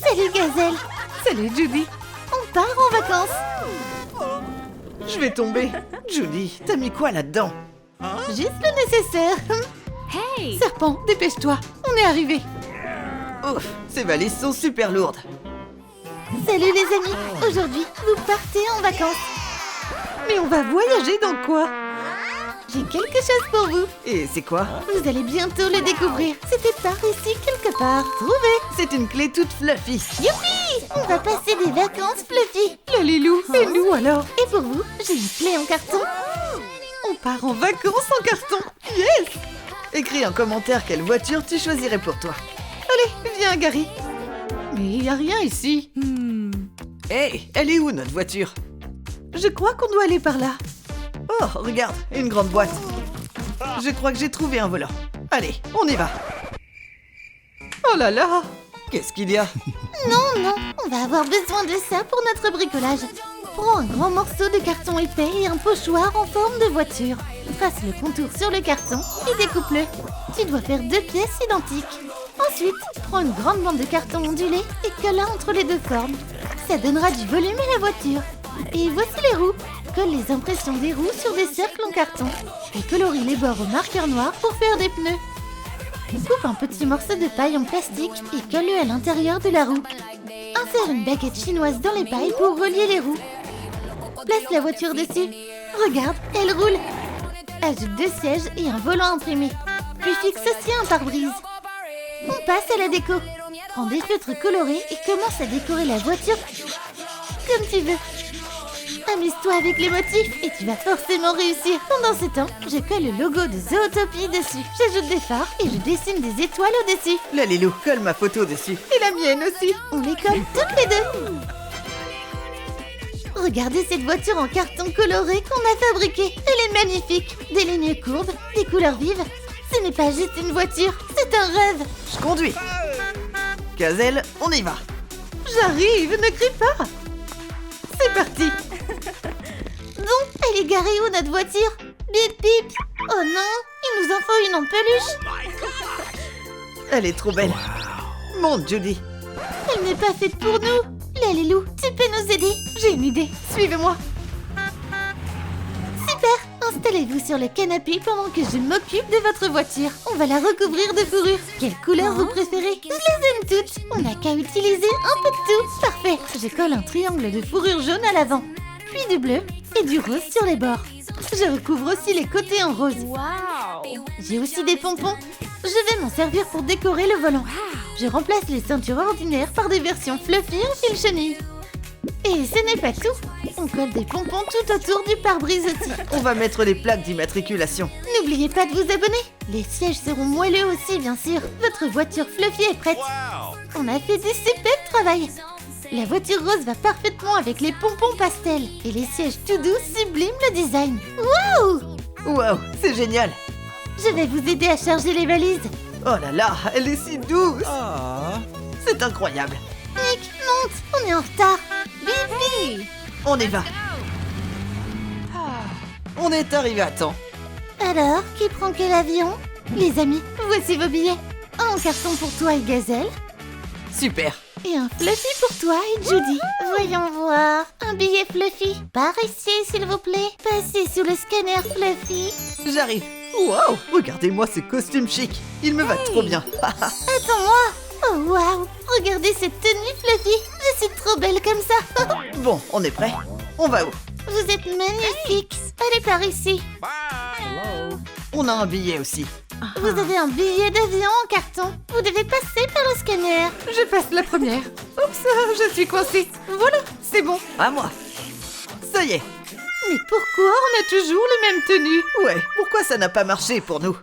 Salut Gazelle. Salut Judy. On part en vacances. Je vais tomber. Judy, t'as mis quoi là-dedans? Juste le nécessaire. Hey! Serpent, dépêche-toi. On est arrivé. Ouf, ces valises sont super lourdes. Salut les amis. Aujourd'hui, vous partez en vacances. Mais on va voyager dans quoi? J'ai quelque chose pour vous. Et c'est quoi? Vous allez bientôt le découvrir. C'était par ici quelque part. Trouvé. C'est une clé toute fluffy. Youpi! On va passer des vacances fluffy. Le Lilou, et nous alors? Et pour vous, j'ai une clé en carton. On part en vacances en carton. Yes! Écris en commentaire quelle voiture tu choisirais pour toi. Allez, viens Gary. Mais il n'y a rien ici. Hey, elle est où notre voiture? Je crois qu'on doit aller par là. Oh, regarde, une grande boîte. Je crois que j'ai trouvé un volant. Allez, on y va. Oh là là! Qu'est-ce qu'il y a? Non, on va avoir besoin de ça pour notre bricolage. Prends un grand morceau de carton épais et un pochoir en forme de voiture. Trace le contour sur le carton et découpe-le. Tu dois faire 2 pièces identiques. Ensuite, prends une grande bande de carton ondulé et colle-la entre les deux formes. Ça donnera du volume à la voiture. Et voici les roues. Colle les impressions des roues sur des cercles en carton. Et colorie les bords au marqueur noir pour faire des pneus. Coupe un petit morceau de paille en plastique et colle-le à l'intérieur de la roue. Insère une baguette chinoise dans les pailles pour relier les roues. Place la voiture dessus. Regarde, elle roule. Ajoute 2 sièges et un volant imprimé. Puis fixe aussi un pare-brise. On passe à la déco. Prends des feutres colorés et commence à décorer la voiture comme tu veux. Amuse-toi avec les motifs et tu vas forcément réussir. Pendant ce temps, je colle le logo de Zootopie dessus. J'ajoute des phares et je dessine des étoiles au-dessus. La Lilou, colle ma photo dessus. Et la mienne aussi. On les colle toutes les deux. Regardez cette voiture en carton coloré qu'on a fabriquée. Elle est magnifique. Des lignes courbes, des couleurs vives. Ce n'est pas juste une voiture, c'est un rêve. Je conduis. Gazelle, on y va. J'arrive, ne crie pas. C'est parti. Bon, elle est garée où notre voiture? Bip bip. Oh non, il nous en faut une en peluche. Elle est trop belle. Monte, Judy. Elle n'est pas faite pour nous. La Lilou, tu peux nous aider? J'ai une idée, suivez-moi. Super, installez-vous sur le canapé pendant que je m'occupe de votre voiture. On va la recouvrir de fourrure. Quelle couleur vous préférez? Je les aime toutes. On n'a qu'à utiliser un peu de tout. Parfait, je colle un triangle de fourrure jaune à l'avant, puis du bleu et du rose sur les bords. Je recouvre aussi les côtés en rose. Wow! J'ai aussi des pompons. Je vais m'en servir pour décorer le volant. Je remplace les ceintures ordinaires par des versions fluffy en fil chenille. Et ce n'est pas tout. On colle des pompons tout autour du pare-brise aussi. On va mettre les plaques d'immatriculation. N'oubliez pas de vous abonner. Les sièges seront moelleux aussi, bien sûr. Votre voiture fluffy est prête. On a fait du super travail. La voiture rose va parfaitement avec les pompons pastels. Et les sièges tout doux subliment le design. Waouh! Waouh, c'est génial. Je vais vous aider à charger les valises. Oh là là, elle est si douce. C'est incroyable. Nick, monte, on est en retard. Bibi! On y va. On est arrivé à temps. Alors, qui prend quel avion? Les amis, voici vos billets. Un en carton pour toi et Gazelle. Super. Et un fluffy pour toi et Judy. Voyons voir. Un billet fluffy. Par ici, s'il vous plaît. Passez sous le scanner fluffy. J'arrive. Waouh, regardez-moi ce costume chic. Il me va trop bien. Attends-moi. Oh waouh. Regardez cette tenue fluffy. Je suis trop belle comme ça. Bon, on est prêt. On va où? Vous êtes magnifique. Allez par ici. On a un billet aussi. Vous avez un billet d'avion en carton. Vous devez passer par le scanner. Je passe la première. Oups, je suis coincée. Voilà, c'est bon. À moi. Ça y est. Mais pourquoi on a toujours les mêmes tenues? Ouais, pourquoi ça n'a pas marché pour nous?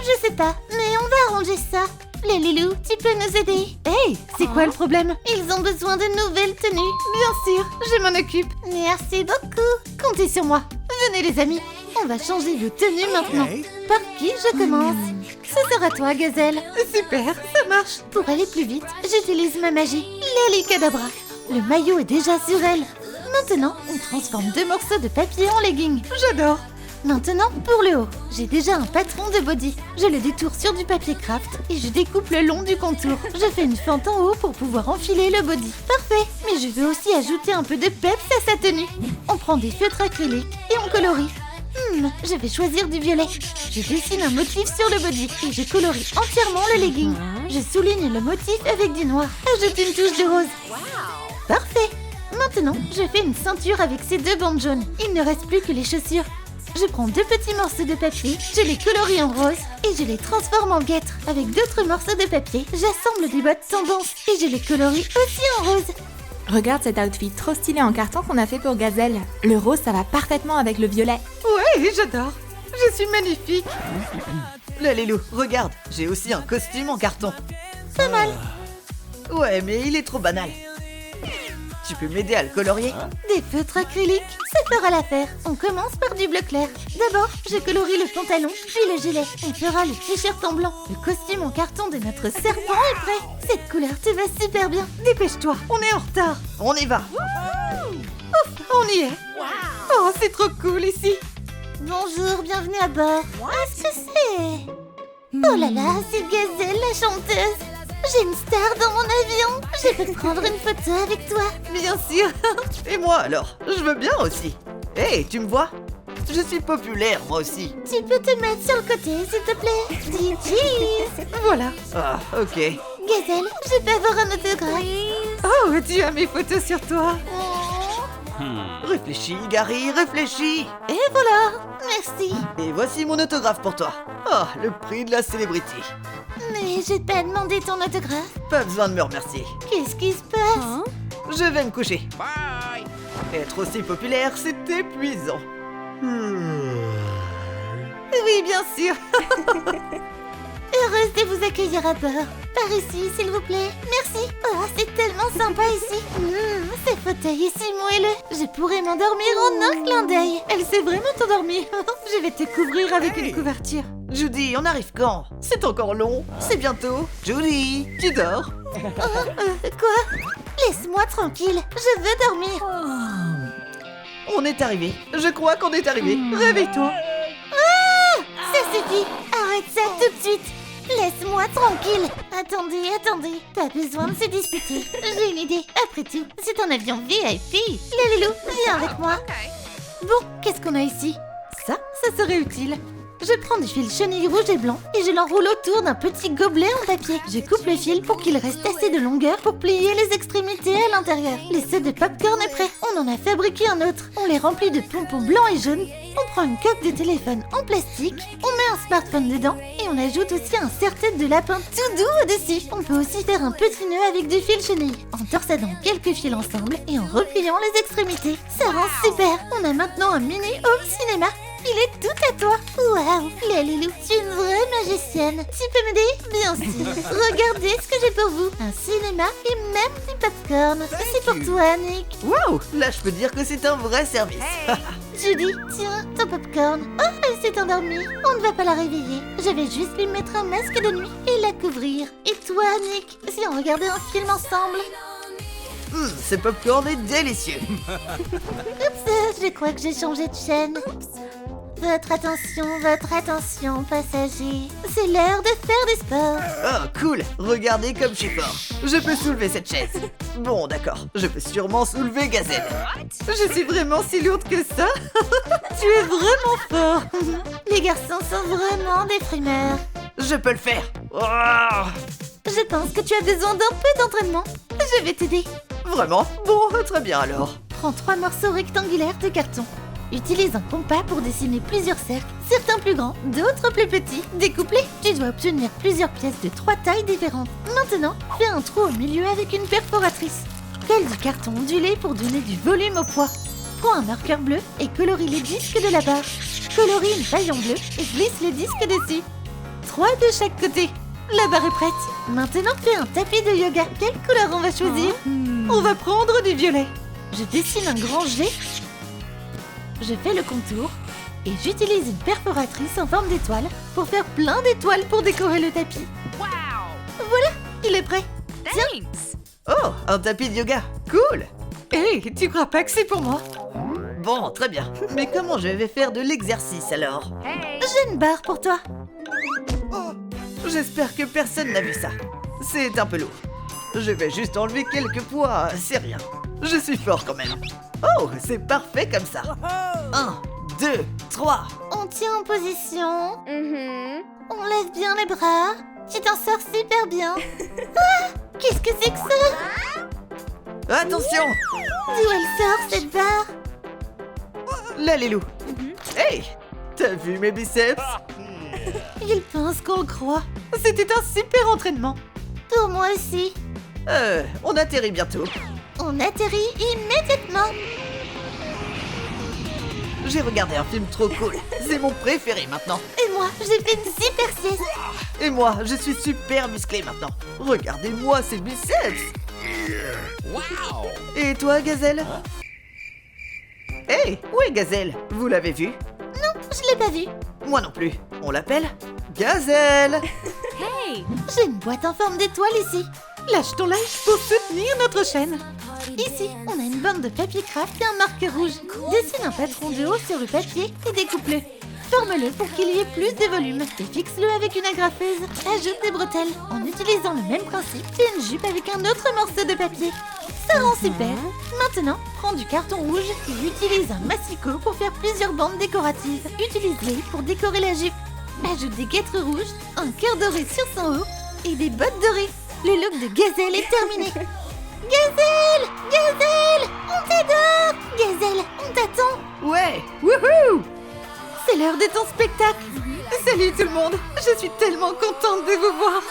Je sais pas, mais on va arranger ça. Les Lilou, tu peux nous aider? Hey, c'est quoi le problème? Ils ont besoin de nouvelles tenues. Bien sûr, je m'en occupe. Merci beaucoup. Comptez sur moi. Venez les amis, on va changer de tenue maintenant. Par qui je commence? Ce sera toi, Gazelle. Super, ça marche. Pour aller plus vite, j'utilise ma magie, l'Alicadabra. Le maillot est déjà sur elle. Maintenant, on transforme 2 morceaux de papier en leggings. J'adore. Maintenant, pour le haut, j'ai déjà un patron de body. Je le détourne sur du papier craft et je découpe le long du contour. Je fais une fente en haut pour pouvoir enfiler le body. Parfait, mais je veux aussi ajouter un peu de peps à sa tenue. On prend des feutres acryliques et on colorie. Je vais choisir du violet. Je dessine un motif sur le body et je colorie entièrement le legging. Je souligne le motif avec du noir. Ajoute une touche de rose. Parfait. Maintenant, je fais une ceinture avec ces 2 bandes jaunes. Il ne reste plus que les chaussures. Je prends 2 petits morceaux de papier, je les colorie en rose et je les transforme en guêtres. Avec d'autres morceaux de papier, j'assemble des bottes tendance et je les colorie aussi en rose. Regarde cet outfit trop stylé en carton qu'on a fait pour Gazelle. Le rose, ça va parfaitement avec le violet. Ouais, j'adore. Je suis magnifique. Là, Lélou, regarde, j'ai aussi un costume en carton. Pas mal. Ouais, mais il est trop banal. Tu peux m'aider à le colorier? Des feutres acryliques, ça fera l'affaire. On commence par du bleu clair. D'abord, je colorie le pantalon, puis le gilet. On fera le t-shirt en blanc. Le costume en carton de notre serpent est prêt. Cette couleur te va super bien. Dépêche-toi, on est en retard. On y va. Ouf, on y est. Oh, c'est trop cool ici. Bonjour, bienvenue à bord. Qu'est-ce que c'est? Oh là là, c'est Gazelle, la chanteuse. J'ai une star dans mon avion. Je peux prendre une photo avec toi? Bien sûr. Et moi alors? Je veux bien aussi. Hey, tu me vois? Je suis populaire, moi aussi. Tu peux te mettre sur le côté, s'il te plaît? Dis cheese. Voilà. Ah, ok. Gazelle, je peux avoir un autographe? Oh, tu as mes photos sur toi. Oh. Réfléchis, Gary, réfléchis. Et voilà. Merci. Et voici mon autographe pour toi. Oh, le prix de la célébrité. Mais j'ai pas demandé ton autographe. Pas besoin de me remercier. Qu'est-ce qui se passe? Je vais me coucher. Bye. Être aussi populaire, c'est épuisant. Oui, bien sûr. Heureuse de vous accueillir à bord. Par ici, s'il vous plaît. Merci. Oh, c'est tellement sympa ici. Ces fauteuils ici moelleux. Je pourrais m'endormir en un clin d'œil. Elle s'est vraiment endormie. Je vais te couvrir avec une couverture. Judy, on arrive quand? C'est encore long. C'est bientôt. Judy, tu dors? Quoi? Laisse-moi tranquille. Je veux dormir. On est arrivé. Je crois qu'on est arrivé. Réveille-toi. Ça suffit. Arrête ça tout de suite. Laisse-moi tranquille. Attendez. Pas besoin de se disputer. J'ai une idée. Après tout, c'est un avion VIP. Les loulous, viens avec moi. Bon, qu'est-ce qu'on a ici? Ça serait utile. Je prends du fil chenille rouge et blanc et je l'enroule autour d'un petit gobelet en papier. Je coupe le fil pour qu'il reste assez de longueur pour plier les extrémités à l'intérieur. L'essai de popcorn est prêt. On en a fabriqué un autre. On les remplit de pompons blancs et jaunes. On prend une coque de téléphone en plastique. On met un smartphone dedans et on ajoute aussi un serre-tête de lapin tout doux au-dessus. On peut aussi faire un petit nœud avec du fil chenille en torsadant quelques fils ensemble et en repliant les extrémités. Ça rend super. On a maintenant un mini home cinéma. Il est tout à toi. Waouh, la Loulou, tu es une vraie magicienne. Tu peux m'aider? Bien sûr. Regardez ce que j'ai pour vous. Un cinéma et même du popcorn. C'est pour toi, Nick. Waouh, là je peux dire que c'est un vrai service. Judy, tiens, ton popcorn. Oh, elle s'est endormie. On ne va pas la réveiller. Je vais juste lui mettre un masque de nuit et la couvrir. Et toi, Nick, si on regardait un film ensemble? Ce popcorn est délicieux. Oups, je crois que j'ai changé de chaîne. Votre attention, passagers. C'est l'heure de faire du sport. Oh, cool. Regardez comme je suis fort. Je peux soulever cette chaise. Bon, d'accord. Je peux sûrement soulever Gazelle. Je suis vraiment si lourde que ça. Tu es vraiment fort. Les garçons sont vraiment des frimeurs. Je peux le faire. Oh. Je pense que tu as besoin d'un peu d'entraînement. Je vais t'aider. Vraiment? Bon, très bien alors. Prends 3 morceaux rectangulaires de carton. Utilise un compas pour dessiner plusieurs cercles, certains plus grands, d'autres plus petits. Découpe-les. Tu dois obtenir plusieurs pièces de 3 tailles différentes. Maintenant, fais un trou au milieu avec une perforatrice. Colle du carton ondulé pour donner du volume au poids. Prends un marqueur bleu et colorie les disques de la barre. Colorie une paille en bleu et glisse les disques dessus. 3 de chaque côté. La barre est prête. Maintenant, fais un tapis de yoga. Quelle couleur on va choisir? On va prendre du violet. Je dessine un grand G. Je fais le contour et j'utilise une perforatrice en forme d'étoile pour faire plein d'étoiles pour décorer le tapis. Voilà, il est prêt. Thanks. Oh, un tapis de yoga. Cool. Hey, tu crois pas que c'est pour moi? Bon, très bien. Mais comment je vais faire de l'exercice alors? J'ai une barre pour toi. J'espère que personne n'a vu ça. C'est un peu lourd. Je vais juste enlever quelques poids, c'est rien. Je suis fort quand même. Oh, c'est parfait comme ça. 1, 2, 3. On tient en position. On lève bien les bras. Tu t'en sors super bien. Ah, qu'est-ce que c'est que ça? Attention! D'où elle sort cette barre? Là, les loups. Hey! T'as vu mes biceps? Il pense qu'on le croit. C'était un super entraînement. Pour moi aussi. On atterrit bientôt. On atterrit immédiatement. J'ai regardé un film trop cool. C'est mon préféré maintenant. Et moi, j'ai fait une super sieste. Et moi, je suis super musclé maintenant. Regardez-moi ces biceps. Et toi, Gazelle? Hey, où est Gazelle? Vous l'avez vue? Non, je l'ai pas vue. Moi non plus. On l'appelle Gazelle. Hey! J'ai une boîte en forme d'étoile ici. Lâche ton like pour soutenir notre chaîne. Ici, on a une bande de papier craft et un marqueur rouge. Dessine un patron de haut sur le papier et découpe-le. Forme-le pour qu'il y ait plus de volume et fixe-le avec une agrafeuse. Ajoute des bretelles en utilisant le même principe et une jupe avec un autre morceau de papier. Ça rend super. Maintenant, prends du carton rouge et utilise un massicot pour faire plusieurs bandes décoratives. Utilise-les pour décorer la jupe. Ajoute des guêtres rouges, un cœur doré sur son haut et des bottes dorées. Le look de Gazelle est terminé. Gazelle! Gazelle! On t'adore! Gazelle, on t'attend! Ouais, wouhou! C'est l'heure de ton spectacle! Salut tout le monde, je suis tellement contente de vous voir.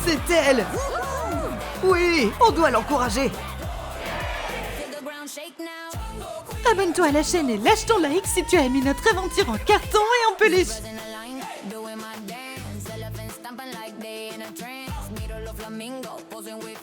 C'est elle! Oui, on doit l'encourager. Abonne-toi à la chaîne et lâche ton like si tu as aimé notre aventure en carton et en peluche. Doing my dance, elephant stomping like they in a trance. Middle of flamingo, posing with